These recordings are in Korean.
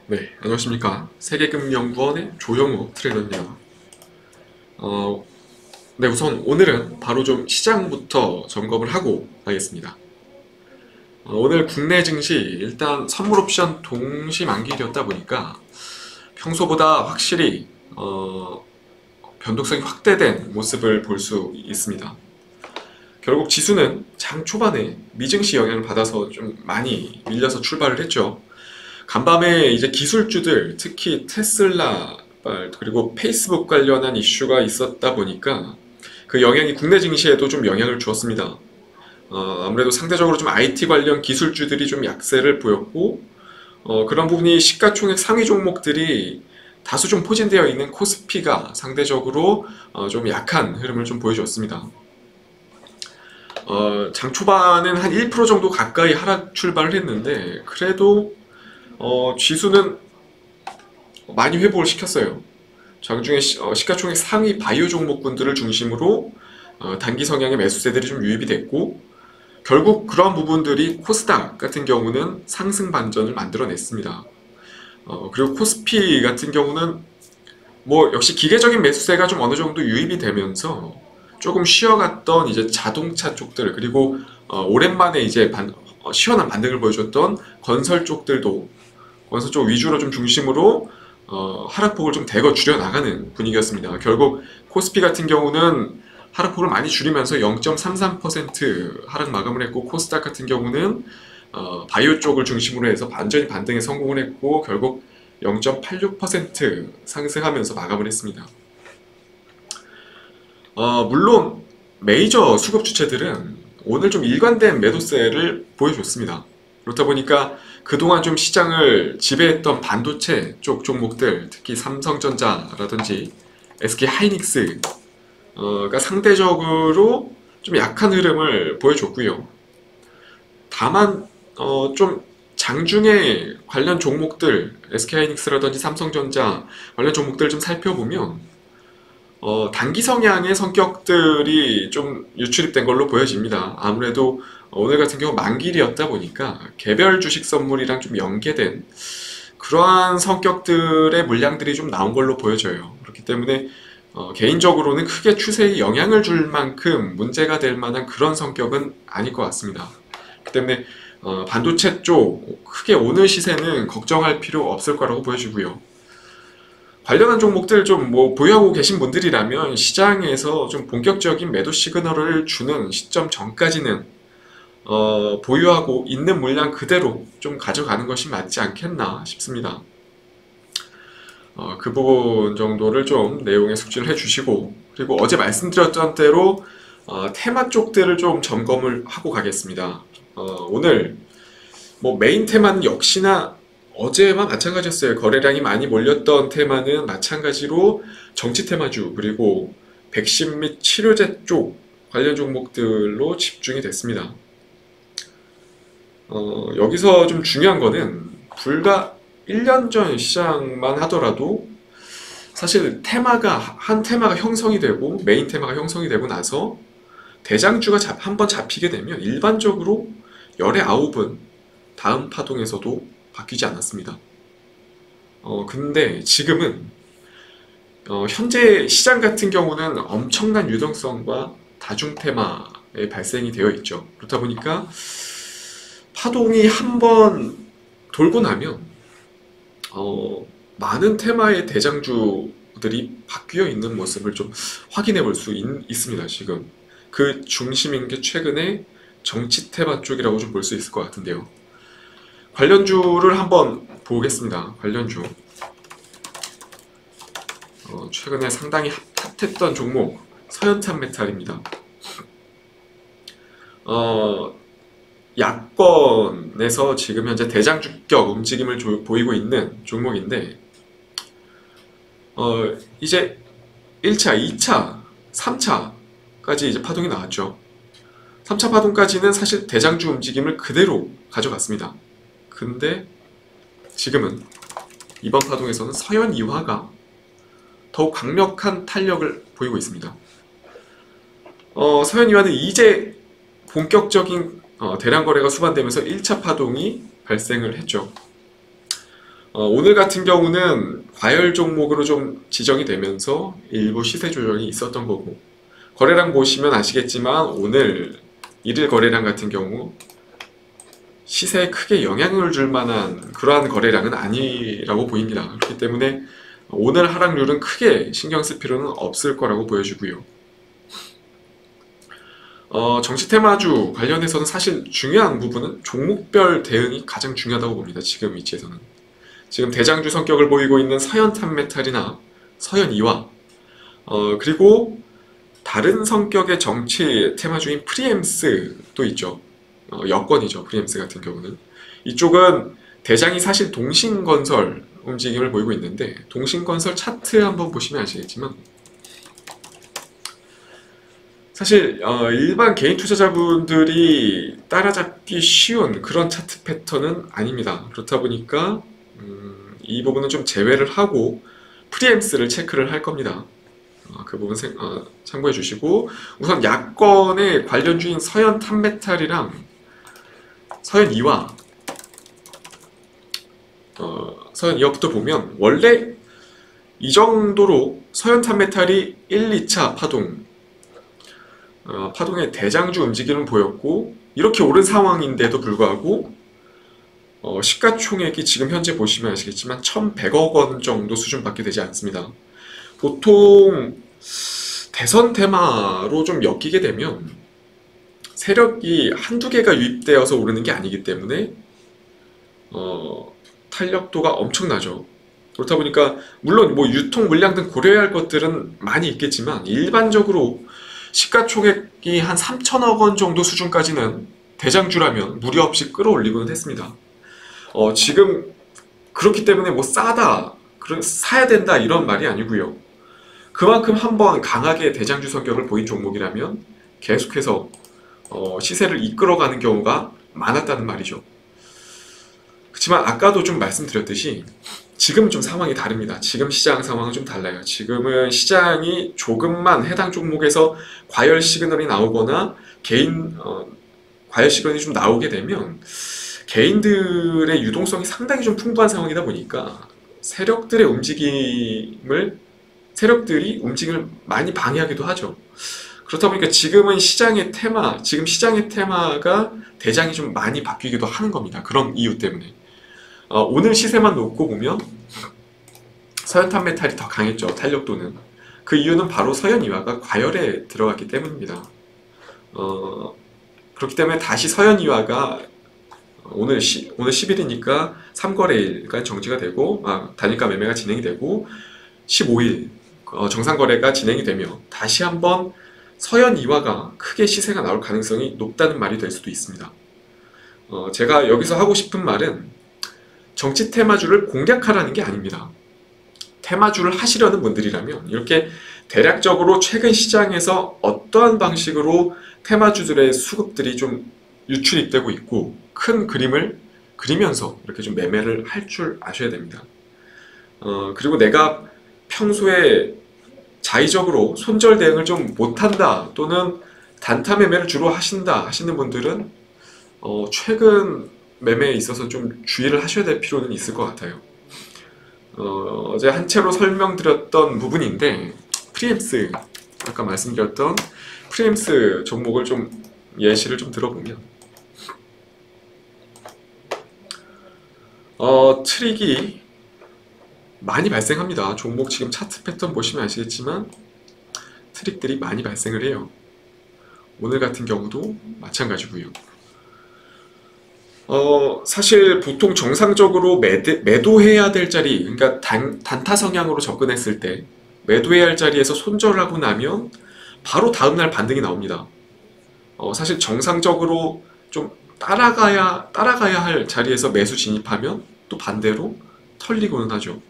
네, 안녕하십니까. 세계금연구원의 조영우 트레이너입니다. 네, 우선 오늘은 바로 좀 시장부터 점검을 하고 가겠습니다. 오늘 국내 증시 일단 선물 옵션 동시 만기일이었다 보니까 평소보다 확실히 변동성이 확대된 모습을 볼 수 있습니다. 결국 지수는 장 초반에 미증시 영향을 받아서 좀 많이 밀려서 출발을 했죠. 간밤에 이제 기술주들, 특히 테슬라, 그리고 페이스북 관련한 이슈가 있었다 보니까 그 영향이 국내 증시에도 좀 영향을 주었습니다. 아무래도 상대적으로 좀 IT 관련 기술주들이 좀 약세를 보였고, 그런 부분이 시가총액 상위 종목들이 다수 좀 포진되어 있는 코스피가 상대적으로 좀 약한 흐름을 좀 보여줬습니다. 장 초반은 한 1% 정도 가까이 하락 출발을 했는데, 그래도 지수는 많이 회복을 시켰어요. 장중에 시가총액 상위 바이오 종목군들을 중심으로 단기 성향의 매수세들이 좀 유입이 됐고, 결국 그러한 부분들이 코스닥 같은 경우는 상승 반전을 만들어냈습니다. 그리고 코스피 같은 경우는 뭐 역시 기계적인 매수세가 좀 어느 정도 유입이 되면서 조금 쉬어갔던 이제 자동차 쪽들, 그리고 오랜만에 이제 시원한 반등을 보여줬던 건설 쪽들도 건설 쪽 위주로 좀 중심으로 하락폭을 좀 대거 줄여나가는 분위기였습니다. 결국 코스피 같은 경우는 하락폭을 많이 줄이면서 0.33% 하락 마감을 했고, 코스닥 같은 경우는 바이오 쪽을 중심으로 해서 완전히 반등에 성공을 했고 결국 0.86% 상승하면서 마감을 했습니다. 물론 메이저 수급 주체들은 오늘 좀 일관된 매도세를 보여줬습니다. 그렇다 보니까 그동안 좀 시장을 지배했던 반도체 쪽 종목들, 특히 삼성전자라든지 SK하이닉스가 상대적으로 좀 약한 흐름을 보여줬고요. 다만 좀 장중에 관련 종목들, SK하이닉스라든지 삼성전자 관련 종목들 좀 살펴보면 단기 성향의 성격들이 좀 유출입된 걸로 보여집니다. 아무래도 오늘 같은 경우 만기일이었다 보니까 개별 주식 선물이랑 좀 연계된 그러한 성격들의 물량들이 좀 나온 걸로 보여져요. 그렇기 때문에 개인적으로는 크게 추세에 영향을 줄 만큼 문제가 될 만한 그런 성격은 아닐 것 같습니다. 그렇기 때문에 반도체 쪽 크게 오늘 시세는 걱정할 필요 없을 거라고 보여지고요. 관련한 종목들 좀 뭐 보유하고 계신 분들이라면 시장에서 좀 본격적인 매도 시그널을 주는 시점 전까지는 보유하고 있는 물량 그대로 좀 가져가는 것이 맞지 않겠나 싶습니다. 그 부분 정도를 좀 내용에 숙지를 해주시고, 그리고 어제 말씀드렸던 대로 테마 쪽들을 좀 점검을 하고 가겠습니다. 오늘 뭐 메인 테마는 역시나 어제와 마찬가지였어요. 거래량이 많이 몰렸던 테마는 마찬가지로 정치 테마주, 그리고 백신 및 치료제 쪽 관련 종목들로 집중이 됐습니다. 여기서 좀 중요한 거는 불과 1년 전 시장만 하더라도 사실 한 테마가 형성이 되고 메인 테마가 형성이 되고 나서 대장주가 한번 잡히게 되면 일반적으로 열의 아홉은 다음 파동에서도 바뀌지 않았습니다. 근데 지금은 현재 시장 같은 경우는 엄청난 유동성과 다중 테마의 발생이 되어 있죠. 그렇다 보니까 파동이 한번 돌고 나면 많은 테마의 대장주들이 바뀌어 있는 모습을 좀 확인해 볼 수 있습니다. 지금 그 중심인 게 최근에 정치 테마 쪽이라고 좀 볼 수 있을 것 같은데요. 관련주를 한번 보겠습니다. 관련주 최근에 상당히 핫했던 종목 서현탄 메탈입니다. 야권에서 지금 현재 대장주격 움직임을 보이고 있는 종목인데 이제 1차, 2차, 3차까지 이제 파동이 나왔죠. 3차 파동까지는 사실 대장주 움직임을 그대로 가져갔습니다. 근데 지금은 이번 파동에서는 서현이화가 더욱 강력한 탄력을 보이고 있습니다. 서현이화는 이제 본격적인 대량 거래가 수반되면서 1차 파동이 발생을 했죠. 오늘 같은 경우는 과열 종목으로 좀 지정이 되면서 일부 시세 조정이 있었던 거고, 거래량 보시면 아시겠지만 오늘 일일 거래량 같은 경우 시세에 크게 영향을 줄 만한 그러한 거래량은 아니라고 보입니다. 그렇기 때문에 오늘 하락률은 크게 신경 쓸 필요는 없을 거라고 보여지고요. 정치 테마주 관련해서는 사실 중요한 부분은 종목별 대응이 가장 중요하다고 봅니다. 지금 위치에서는. 지금 대장주 성격을 보이고 있는 서현탄메탈이나 서현이와 그리고 다른 성격의 정치 테마주인 프리엠스도 있죠. 여권이죠. 프리엠스 같은 경우는. 이쪽은 대장이 사실 동신건설 움직임을 보이고 있는데, 동신건설 차트 한번 보시면 아시겠지만 사실 일반 개인 투자자분들이 따라잡기 쉬운 그런 차트 패턴은 아닙니다. 그렇다 보니까 이 부분은 좀 제외를 하고 프리엠스를 체크를 할 겁니다. 그 부분 참고해 주시고, 우선 야권의 관련주인 서현탄메탈이랑 서현이와 서현이와부터 보면 원래 이 정도로 서현탄메탈이 1, 2차 파동의 대장주 움직임을 보였고, 이렇게 오른 상황인데도 불구하고 시가총액이 지금 현재 보시면 아시겠지만 1,100억 원 정도 수준밖에 되지 않습니다. 보통 대선 테마로 좀 엮이게 되면 세력이 한두 개가 유입되어서 오르는 게 아니기 때문에 탄력도가 엄청나죠. 그렇다 보니까 물론 뭐 유통 물량 등 고려해야 할 것들은 많이 있겠지만 일반적으로 시가총액이 한 3천억 원 정도 수준까지는 대장주라면 무리 없이 끌어올리고는 했습니다. 지금 그렇기 때문에 뭐 싸다, 사야 된다 이런 말이 아니고요. 그만큼 한번 강하게 대장주 성격을 보인 종목이라면 계속해서 시세를 이끌어가는 경우가 많았다는 말이죠. 그렇지만 아까도 좀 말씀드렸듯이 지금 좀 상황이 다릅니다. 지금 시장 상황은 좀 달라요. 지금은 시장이 조금만 해당 종목에서 과열 시그널이 나오거나 과열 시그널이 좀 나오게 되면 개인들의 유동성이 상당히 좀 풍부한 상황이다 보니까 세력들이 움직임을 많이 방해하기도 하죠. 그렇다 보니까 지금 시장의 테마가 대장이 좀 많이 바뀌기도 하는 겁니다. 그런 이유 때문에. 오늘 시세만 놓고 보면 서현탄메탈이 더 강했죠. 탄력도는. 그 이유는 바로 서현이화가 과열에 들어갔기 때문입니다. 그렇기 때문에 다시 서현이화가 오늘 10일이니까 3거래일간 정지가 되고 단일가 매매가 진행이 되고 15일 정상거래가 진행이 되며 다시 한번 서현이화가 크게 시세가 나올 가능성이 높다는 말이 될 수도 있습니다. 제가 여기서 하고 싶은 말은 정치 테마주를 공략하라는 게 아닙니다. 테마주를 하시려는 분들이라면 이렇게 대략적으로 최근 시장에서 어떠한 방식으로 테마주들의 수급들이 좀 유출입되고 있고 큰 그림을 그리면서 이렇게 좀 매매를 할 줄 아셔야 됩니다. 그리고 내가 평소에 자의적으로 손절 대응을 좀 못한다 또는 단타 매매를 주로 하신다 하시는 분들은 최근 매매에 있어서 좀 주의를 하셔야 될 필요는 있을 것 같아요. 어제 한 채로 설명드렸던 부분인데 프리엠스, 아까 말씀드렸던 프리엠스 종목을 좀 예시를 좀 들어보면 트릭이 많이 발생합니다. 종목 지금 차트 패턴 보시면 아시겠지만 트릭들이 많이 발생을 해요. 오늘 같은 경우도 마찬가지고요. 사실 보통 정상적으로 매도해야 될 자리, 그러니까 단타 성향으로 접근했을 때 매도해야 할 자리에서 손절하고 나면 바로 다음날 반등이 나옵니다. 사실 정상적으로 좀 따라가야 할 자리에서 매수 진입하면 또 반대로 털리고는 하죠.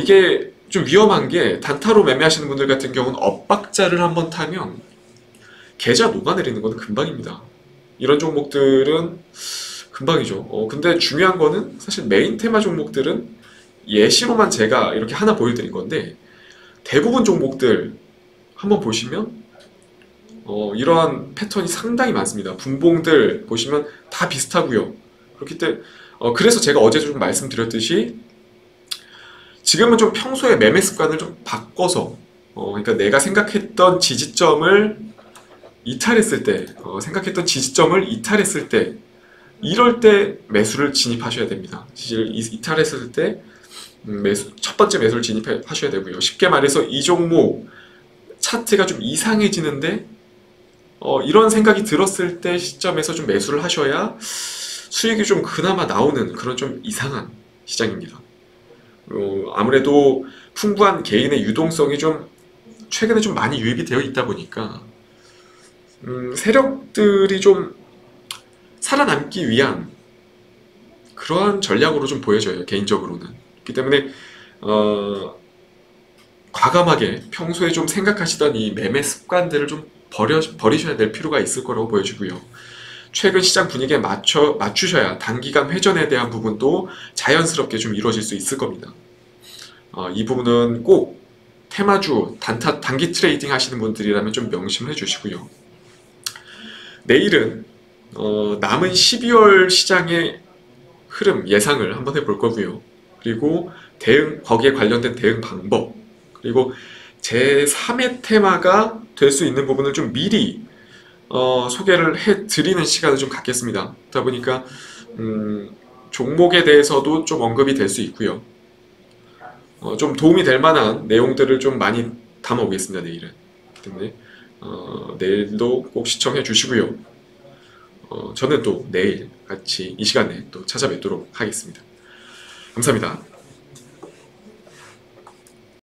이게 좀 위험한 게 단타로 매매하시는 분들 같은 경우는 엇박자를 한번 타면 계좌 녹아내리는 건 금방입니다. 이런 종목들은 금방이죠. 근데 중요한 거는 사실 메인 테마 종목들은 예시로만 제가 이렇게 하나 보여드린 건데 대부분 종목들 한번 보시면 이러한 패턴이 상당히 많습니다. 분봉들 보시면 다 비슷하고요. 그렇기 때문에 그래서 제가 어제 좀 말씀드렸듯이 지금은 좀 평소에 매매 습관을 좀 바꿔서 그러니까 내가 생각했던 지지점을 이탈했을 때 이럴 때 매수를 진입하셔야 됩니다. 이탈했을 때 첫 번째 매수를 진입하셔야 되고요. 쉽게 말해서 이 종목 차트가 좀 이상해지는데 이런 생각이 들었을 때 시점에서 좀 매수를 하셔야 수익이 좀 그나마 나오는 그런 좀 이상한 시장입니다. 아무래도 풍부한 개인의 유동성이 좀 최근에 좀 많이 유입이 되어 있다 보니까 세력들이 좀 살아남기 위한 그러한 전략으로 좀 보여져요. 개인적으로는. 그렇기 때문에 과감하게 평소에 좀 생각하시던 이 매매 습관들을 좀 버리셔야 될 필요가 있을 거라고 보여지고요. 최근 시장 분위기에 맞추셔야 단기간 회전에 대한 부분도 자연스럽게 좀 이루어질 수 있을 겁니다. 이 부분은 꼭 테마주 단기 트레이딩 하시는 분들이라면 좀 명심을 해주시고요. 내일은 남은 12월 시장의 흐름 예상을 한번 해볼 거고요. 그리고 거기에 관련된 대응 방법, 그리고 제3의 테마가 될 수 있는 부분을 좀 미리 소개를 해드리는 시간을 좀 갖겠습니다. 그러다 보니까 종목에 대해서도 좀 언급이 될 수 있고요. 좀 도움이 될 만한 내용들을 좀 많이 담아오겠습니다. 내일은. 때문에 내일도 꼭 시청해 주시고요. 저는 또 내일 같이 이 시간에 또 찾아뵙도록 하겠습니다. 감사합니다.